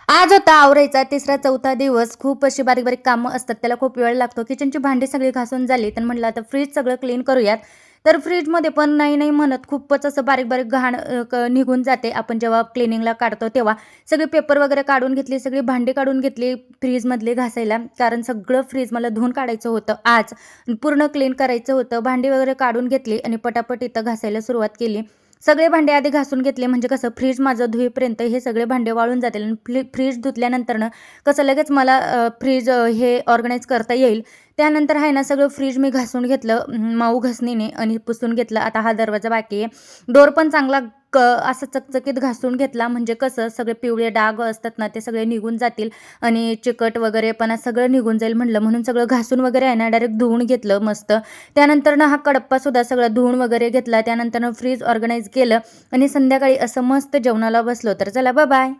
आज होता आवरायचा तिसरा चौथा दिवस. खूप अशी बारीक बारीक कामं असतात, त्याला खूप वेळ लागतो. किचनची भांडी सगळी घासून झाली, तर म्हटलं आता फ्रीज सगळं क्लीन करूयात. तर फ्रीजमध्ये पण नाही नाही म्हणत खूपच असं बारीक बारीक घाण निघून जाते. आपण जेव्हा क्लिनिंगला काढतो तेव्हा सगळे पेपर वगैरे काढून घेतली, सगळी भांडी काढून घेतली फ्रीजमधली घासायला, कारण सगळं फ्रीज मला धुवून काढायचं होतं आज. पूर्ण क्लीन करायचं होतं. भांडी वगैरे काढून घेतली आणि पटापट इथं घासायला सुरुवात केली. सगळे भांडे आधी घासून घेतले, म्हणजे कसं फ्रीज माझं धुईपर्यंत हे सगळे भांडे वाळून जातील आणि फ्रीज धुतल्यानंतरनं कसं लगेच मला फ्रीज हे ऑर्गनाईज करता येईल. त्यानंतर आहे ना सगळं फ्रीज मी घासून घेतलं मऊ घासणीने आणि पुसून घेतलं. आता हा दरवाजा बाकी आहे. डोर पण चांगला असं चकचकीत घासून घेतला, म्हणजे कसं सगळे पिवळे डाग असतात ना ते सगळे निघून जातील आणि चिकट वगैरे पण सगळं निघून जाईल म्हटलं, म्हणून सगळं घासून वगैरे आहे ना डायरेक्ट धुवून घेतलं मस्त. त्यानंतर हा कडप्पासुद्धा सगळं धुवून वगैरे घेतला. त्यानंतर फ्रीज ऑर्गनाईज केलं आणि संध्याकाळी असं मस्त जेवणाला बसलो. तर चला बाय बाय.